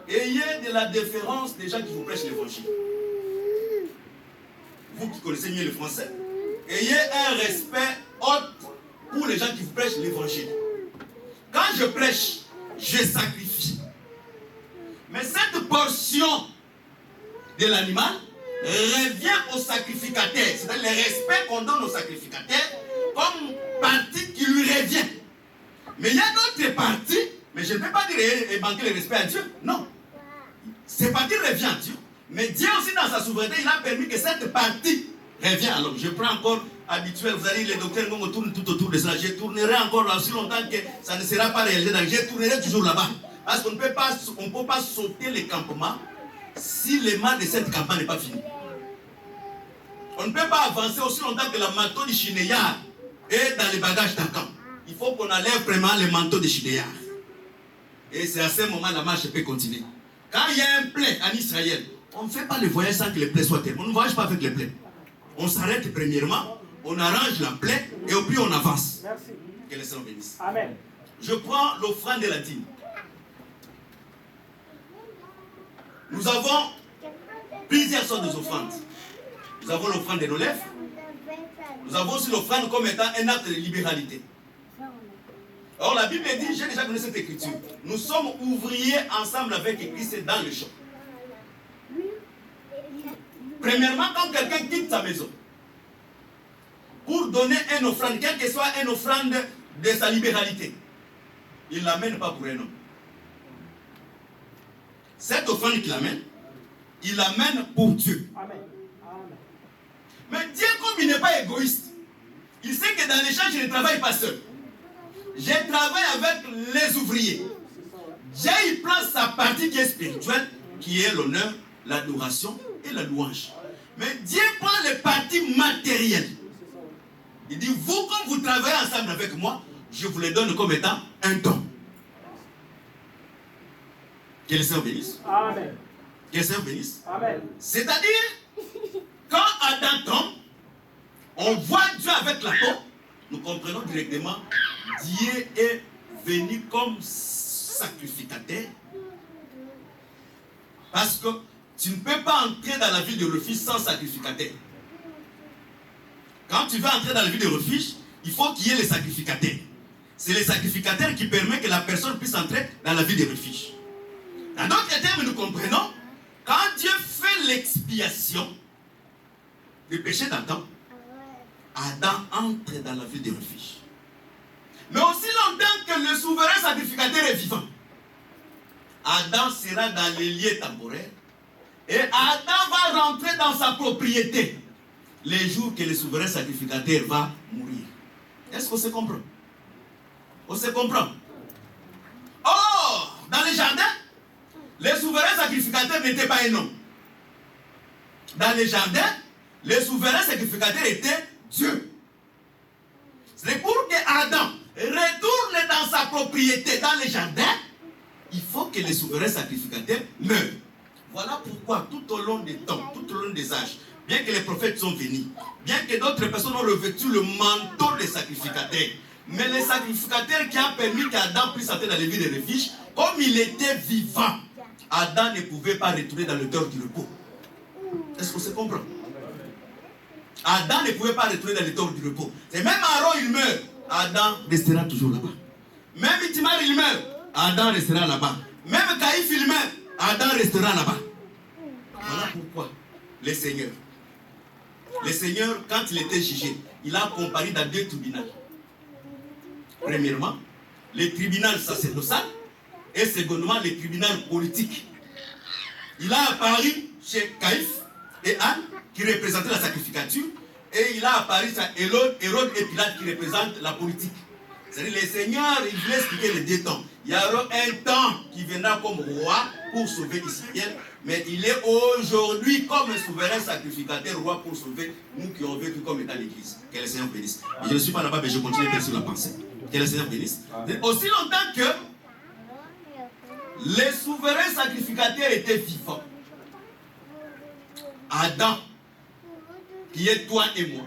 Ayez de la déférence des gens qui vous prêchent l'évangile. Vous qui connaissez mieux le français, ayez un respect haut pour les gens qui vous prêchent l'évangile. Quand je prêche, je sacrifie. Mais cette portion de l'animal revient au sacrificateur. C'est-à-dire le respect qu'on donne au sacrificateur comme partie qui lui revient. Mais il y a d'autres parties, mais je ne peux pas dire manquer le respect à Dieu. Non. Cette partie revient à Dieu. Mais Dieu aussi dans sa souveraineté, il a permis que cette partie revient à l'homme. Je prends encore habituel, vous allez les docteurs me tournent tout autour de ça. Je tournerai encore là aussi longtemps que ça ne sera pas réalisé. Donc je tournerai toujours là-bas. Parce qu'on ne peut pas sauter les campements si le mal de cette campagne n'est pas fini. On ne peut pas avancer aussi longtemps que le manteau du Chinéard est dans les bagages d'un camp. Il faut qu'on enlève vraiment le manteau de Chinéard. Et c'est à ce moment la marche peut continuer. Quand il y a un plaie en Israël, on ne fait pas le voyage sans que le plaie soit terminé. On ne voyage pas avec le plaie. On s'arrête premièrement, on arrange la plaie et puis on avance. Merci. Que le Seigneur bénisse. Amen. Je prends l'offrande de la dîme. Nous avons plusieurs sortes d'offrandes. Nous avons l'offrande de nos lèvres. Nous avons aussi l'offrande comme étant un acte de libéralité. Or la Bible dit, j'ai déjà connu cette écriture, nous sommes ouvriers ensemble avec Christ dans le champ. Premièrement, quand quelqu'un quitte sa maison, pour donner une offrande, quelle que soit une offrande de sa libéralité, il ne l'amène pas pour un homme. Cette offrande qu'il amène, il l'amène pour Dieu. Amen. Mais Dieu, comme il n'est pas égoïste, il sait que dans l'échange, je ne travaille pas seul. Je travaille avec les ouvriers. Dieu, il prend sa partie qui est spirituelle, qui est l'honneur, l'adoration et la louange. Mais Dieu prend les parties matérielles. Il dit, vous, comme vous travaillez ensemble avec moi, je vous les donne comme étant un don. Que le Seigneur bénisse. Amen. Que le Seigneur bénisse. Amen. C'est-à-dire, quand Adam tombe, on voit Dieu avec la peau, nous comprenons directement, Dieu est venu comme sacrificateur. Parce que tu ne peux pas entrer dans la vie de refuge sans sacrificateur. Quand tu veux entrer dans la vie de refuge, il faut qu'il y ait les sacrificateurs. C'est les sacrificateurs qui permettent que la personne puisse entrer dans la vie de refuge. Dans d'autres termes, nous comprenons, quand Dieu fait l'expiation du péché d'Adam, Adam entre dans la vie de refuge. Mais aussi longtemps que le souverain sacrificateur est vivant, Adam sera dans les lieux temporaires et Adam va rentrer dans sa propriété les jours que le souverain sacrificateur va mourir. Est-ce qu'on se comprend? On se comprend. Or, dans les jardins, les souverains sacrificateurs n'étaient pas un homme. Dans les jardins, les souverains sacrificateurs étaient Dieu. C'est pour que Adam retourne dans sa propriété dans les jardins, il faut que les souverains sacrificateurs meurent. Voilà pourquoi tout au long des temps, tout au long des âges, bien que les prophètes sont venus, bien que d'autres personnes ont revêtu le manteau des sacrificateurs, mais les sacrificateurs qui ont permis qu'Adam puisse entrer dans les villes de refuge, comme il était vivant, Adam ne pouvait pas retourner dans le dehors du repos. Est-ce qu'on se comprend? Adam ne pouvait pas retourner dans le dehors du repos. Et même Aaron, il meurt, Adam restera toujours là-bas. Même Itamar, il meurt, Adam restera là-bas. Même Caïphe, il meurt, Adam restera là-bas. Voilà pourquoi le Seigneur, quand il était jugé, il a comparé dans deux tribunaux. Premièrement, le tribunal sacerdotal et secondement, le tribunal politique. Il a apparu chez Caïphe et Anne, qui représentaient la sacrificature, et il a apparu chez Hérode et Pilate, qui représentent la politique. C'est-à-dire, le Seigneur, il voulait expliquer les deux temps. Il y aura un temps qui viendra comme roi pour sauver Israël, mais il est aujourd'hui comme un souverain sacrificateur roi pour sauver nous qui ont vécu comme étant l'Église. Que le Seigneur bénisse. Et je ne suis pas là-bas, mais je continue à sur la pensée. Que le Seigneur bénisse. Aussi longtemps que les souverains sacrificateurs étaient vivants, Adam, qui est toi et moi,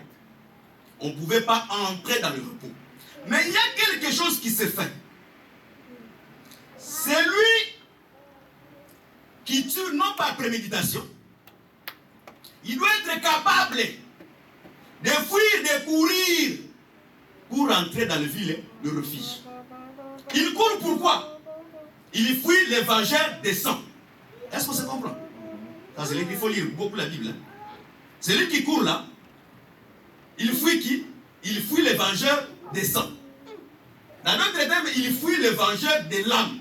on ne pouvait pas entrer dans le repos. Mais il y a quelque chose qui s'est fait. C'est lui qui tue non par préméditation. Il doit être capable de fuir, de courir pour entrer dans le ville de refuge. Il court pourquoi? Il fuit les vengeurs des sangs. Est-ce qu'on se comprend? C'est lui qu'il faut lire beaucoup la Bible. Hein? C'est lui qui court là. Il fuit qui? Il fuit les vengeurs des sangs. Dans d'autres termes, il fuit les vengeurs de l'âme.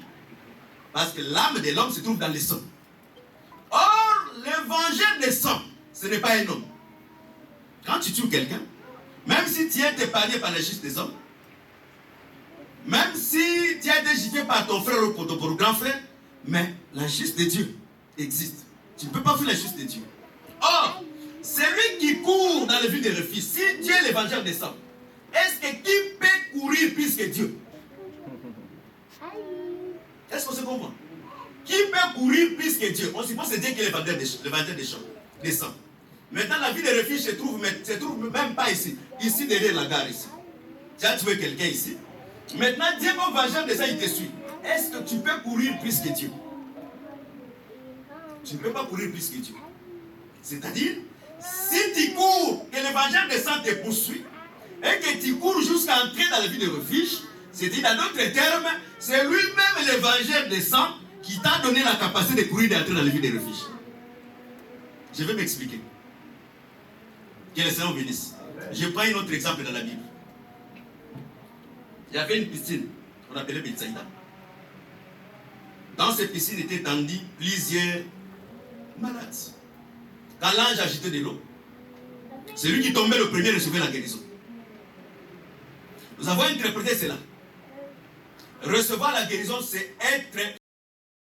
Parce que l'âme de l'homme se trouve dans le sang. Or, le vengeur des sangs, ce n'est pas un homme. Quand tu tues quelqu'un, même si tu es épargné par la justice des hommes, même si tu as été giflé par ton frère ou par ton grand frère, mais la justice de Dieu existe. Tu ne peux pas fuir la justice de Dieu. Or, celui qui court dans la vie des refuges, si Dieu est l'évangile des sangs, est-ce que qui peut courir plus que Dieu? Est-ce qu'on se comprend? Qui peut courir plus que Dieu? On suppose que c'est Dieu qui est le vendeur des sangs. Maintenant, la vie de refuge se trouve même pas ici. Ici, derrière la gare, ici. Tu as tué quelqu'un ici. Maintenant, Dieu, comme vengeur de ça, il te suit. Est-ce que tu peux courir plus que Dieu? Tu ne peux pas courir plus que Dieu. C'est-à-dire, si tu cours, que le vengeur de sang te poursuit, et que tu cours jusqu'à entrer dans la vie de refuge, c'est-à-dire, dans d'autres termes, c'est lui-même le vengeur de sang qui t'a donné la capacité de courir et d'entrer dans la vie de refuge. Je vais m'expliquer. Que le Seigneur bénisse. Je prends un autre exemple dans la Bible. Il y avait une piscine qu'on appelait Bethsaïda. Dans cette piscine étaient tendus plusieurs malades. Quand l'ange agitait de l'eau, celui qui tombait le premier recevait la guérison. Nous avons interprété cela. Recevoir la guérison, c'est être